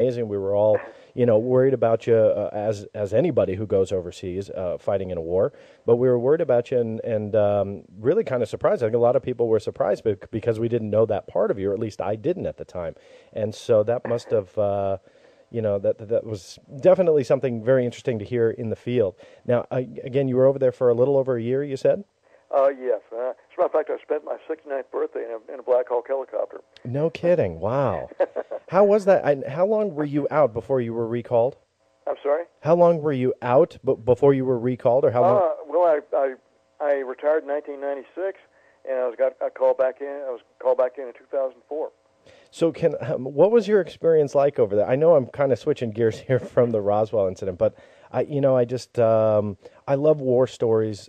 amazing. We were all, worried about you as anybody who goes overseas fighting in a war. But we were worried about you and really kind of surprised. I think a lot of people were surprised because we didn't know that part of you, or at least I didn't at the time. And so that must have, that was definitely something very interesting to hear in the field. Now, again, you were over there for a little over a year, you said? Yes. As a matter of fact, I spent my 69th birthday in a Black Hawk helicopter. No kidding. Wow. How was that? How long were you out before you were recalled? I'm sorry? How long were you out before you were recalled, or how long? Well, I retired in 1996, and I called back in. I was called back in 2004. So, what was your experience like over there? I know I'm kind of switching gears here from the Roswell incident, but I love war stories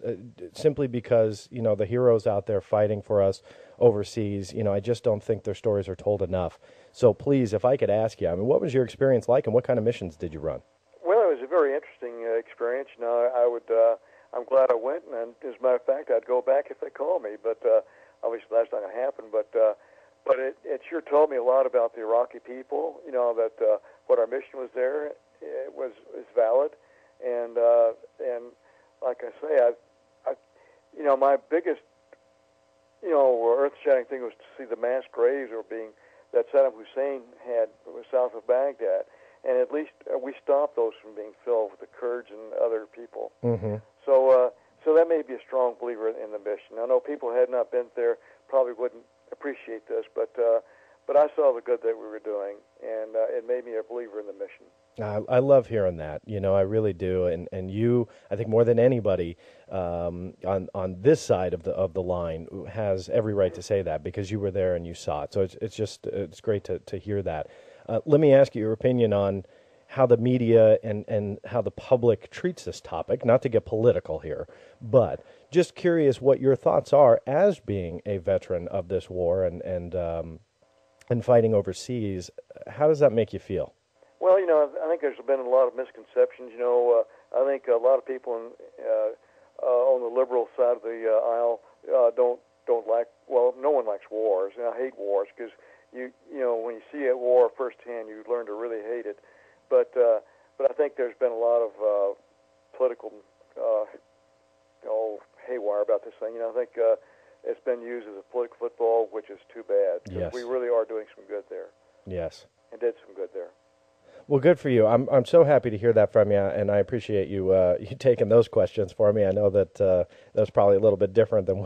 simply because the heroes out there fighting for us overseas. I just don't think their stories are told enough. So, please, if I could ask you, what was your experience like, and what kind of missions did you run? Well, it was a very interesting experience. I'm glad I went, and as a matter of fact, I'd go back if they called me. But obviously, that's not going to happen. But it sure told me a lot about the Iraqi people. That what our mission was there is valid, and like I say, my biggest earth-shattering thing was to see the mass graves that Saddam Hussein had was south of Baghdad, and at least we stopped those from being filled with the Kurds and other people. Mm-hmm. So that made me a strong believer in the mission. I know people who had not been there probably wouldn't appreciate this, but I saw the good that we were doing, and it made me a believer in the mission. I love hearing that. I really do. And you, I think more than anybody on this side of the line has every right to say that because you were there and you saw it. So it's great to hear that. Let me ask you your opinion on how the media and how the public treats this topic. Not to get political here, but just curious what your thoughts are as being a veteran of this war and fighting overseas. How does that make you feel? Well, I think there's been a lot of misconceptions. I think a lot of people on the liberal side of the aisle don't like. Well, no one likes wars, and I hate wars because when you see a war firsthand, you learn to really hate it. But I think there's been a lot of political haywire about this thing. I think it's been used as a political football, which is too bad. Yes. We really are doing some good there. Yes. And did some good there. Well, good for you. I'm so happy to hear that from you, and I appreciate you you taking those questions for me. I know that that's probably a little bit different than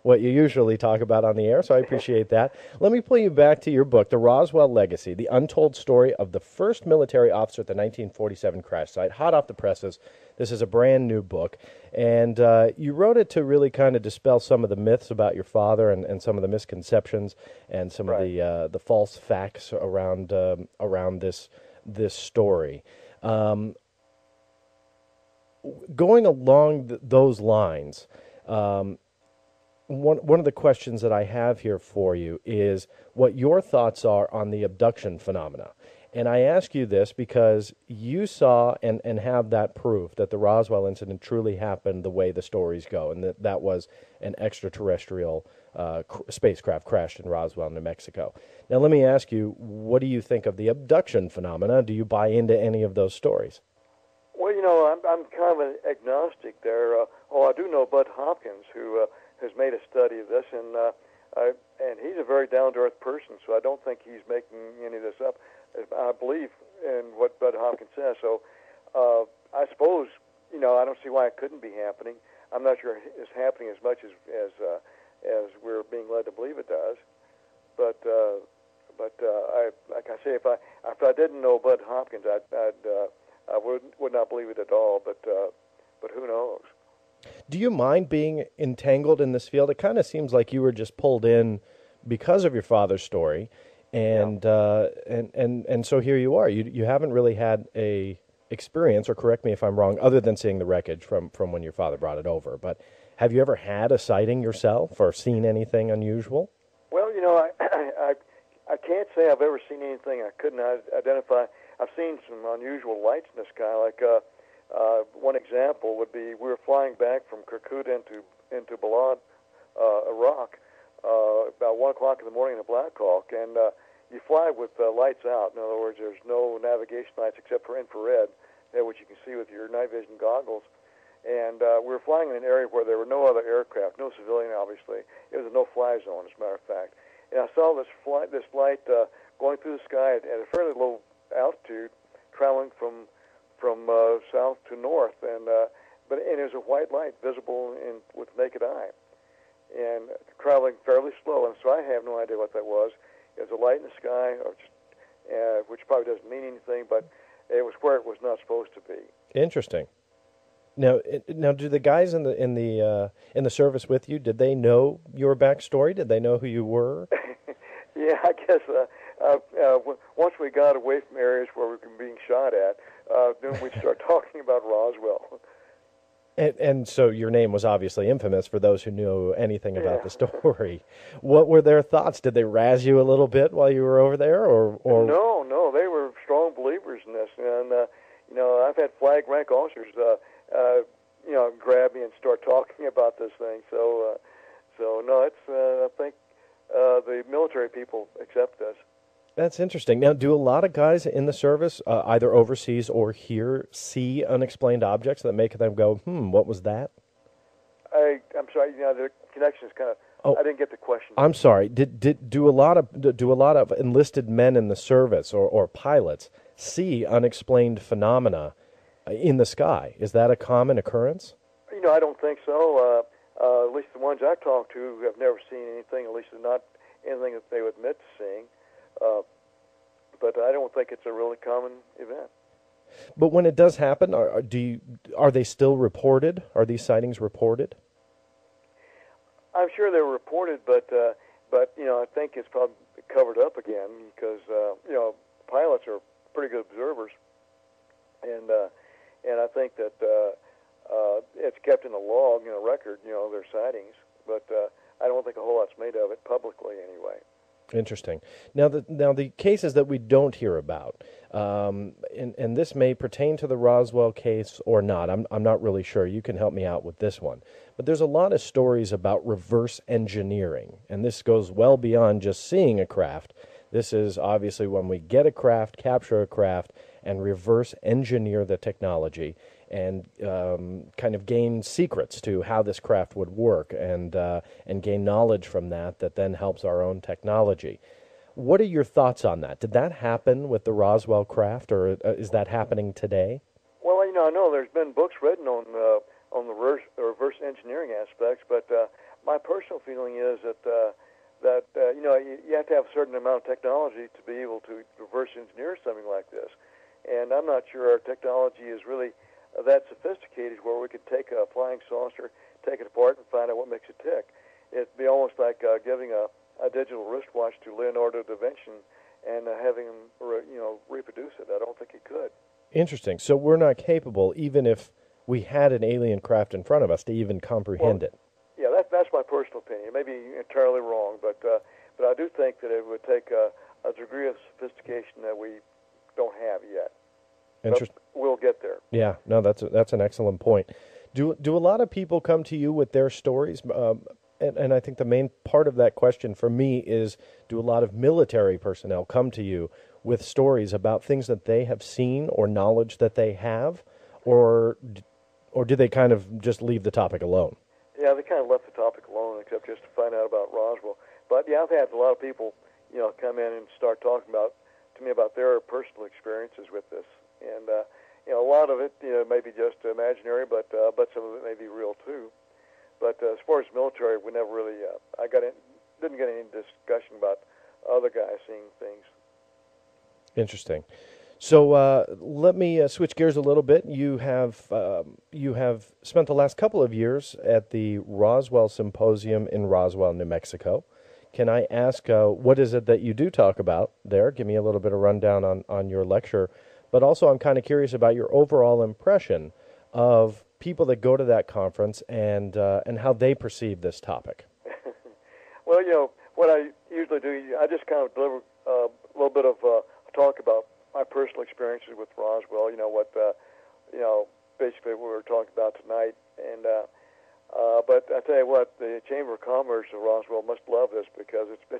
what you usually talk about on the air, so I appreciate that. Let me pull you back to your book, The Roswell Legacy, the untold story of the first military officer at the 1947 crash site, hot off the presses. This is a brand new book, and you wrote it to really kind of dispel some of the myths about your father and some of the misconceptions and some of the false facts around this story. Going along those lines, one of the questions that I have here for you is what your thoughts are on the abduction phenomena. And I ask you this because you saw and have that proof that the Roswell incident truly happened the way the stories go, and that was an extraterrestrial spacecraft crashed in Roswell, New Mexico. Now, let me ask you, what do you think of the abduction phenomena? Do you buy into any of those stories? Well, I'm kind of an agnostic there. I do know Bud Hopkins, who has made a study of this, and he's a very down-to-earth person, so I don't think he's making any of this up. I believe in what Bud Hopkins says. So I suppose, I don't see why it couldn't be happening. I'm not sure it's happening as much as we're being led to believe it does. But like I say, if I didn't know Bud Hopkins, I would not believe it at all. But who knows? Do you mind being entangled in this field? It kind of seems like you were just pulled in because of your father's story, and so here you are. You haven't really had a experience, or correct me if I'm wrong, other than seeing the wreckage from when your father brought it over. But have you ever had a sighting yourself or seen anything unusual? Well, I can't say I've ever seen anything I couldn't identify. I've seen some unusual lights in the sky. Like one example would be we were flying back from Kirkuk into Balad, Iraq, about 1 o'clock in the morning in a Black Hawk, and you fly with lights out. In other words, there's no navigation navigation lights except for infrared, which you can see with your night vision goggles. And we were flying in an area where there were no other aircraft, no civilian, obviously. It was a no-fly zone, as a matter of fact. And I saw this light going through the sky at a fairly low altitude, traveling from south to north, and it was a white light visible with naked eye, and traveling fairly slow. And so I have no idea what that was. It was a light in the sky, which probably doesn't mean anything, but it was where it was not supposed to be. Interesting. Now, do the guys in the service with you, did they know your backstory? Did they know who you were? Yeah, I guess once we got away from areas where we were being shot at, then we'd start talking about Roswell. And so your name was obviously infamous for those who knew anything about the story. What were their thoughts? Did they razz you a little bit while you were over there, or? No, they were strong believers in this, and I've had flag rank officers, grab me and start talking about this thing. So no, it's I think the military people accept this. That's interesting. Now, do a lot of guys in the service, either overseas or here, see unexplained objects that make them go, what was that? I'm sorry, the connection is kind of. Oh, I didn't get the question. I'm sorry. Do a lot of enlisted men in the service or pilots see unexplained phenomena in the sky? Is that a common occurrence? I don't think so. At least the ones I talked to have never seen anything. At least not anything that they would admit to seeing. But I don't think it's a really common event. But when it does happen, are they still reported? Are these sightings reported? I'm sure they're reported, but I think it's probably covered up again because pilots are pretty good observers, and I think that it's kept in a log, record, their sightings. But I don't think a whole lot's made of it publicly anyway. Interesting. Now the cases that we don't hear about, and this may pertain to the Roswell case or not. I'm not really sure. You can help me out with this one. But there's a lot of stories about reverse engineering, and this goes well beyond just seeing a craft. This is obviously when we get a craft, capture a craft, and reverse engineer the technology and kind of gain secrets to how this craft would work and gain knowledge from that then helps our own technology. What are your thoughts on that? Did that happen with the Roswell craft, or is that happening today? Well, I know there's been books written on the reverse engineering aspects, but my personal feeling is that you have to have a certain amount of technology to be able to reverse engineer something like this. And I'm not sure our technology is really that sophisticated where we could take a flying saucer, take it apart, and find out what makes it tick. It'd be almost like giving a digital wristwatch to Leonardo da Vinci and having him reproduce it. I don't think he could. Interesting. So we're not capable, even if we had an alien craft in front of us, to even comprehend it. Yeah, that's my personal opinion. It may be entirely wrong, but I do think that it would take a degree of sophistication that we don't have yet. Interesting. We'll get there. Yeah, no, that's an excellent point. Do a lot of people come to you with their stories? And I think the main part of that question for me is, do a lot of military personnel come to you with stories about things that they have seen or knowledge that they have, or do they kind of just leave the topic alone? Yeah, they kind of left the topic alone, except just to find out about Roswell. But yeah, I've had a lot of people, come in and start talking to me about their personal experiences with this, and a lot of it, may be just imaginary, but some of it may be real too. But as far as military, we never really, didn't get any discussion about other guys seeing things. Interesting. So let me switch gears a little bit. You have spent the last couple of years at the Roswell Symposium in Roswell, New Mexico. Can I ask what is it that you do talk about there? Give me a little bit of rundown on your lecture. But also I'm kind of curious about your overall impression of people that go to that conference and how they perceive this topic. Well, what I usually do, I just kind of deliver a little bit of talk about my personal experiences with Roswell. Basically what we were talking about tonight. And but I tell you what, the Chamber of Commerce of Roswell must love this because it's been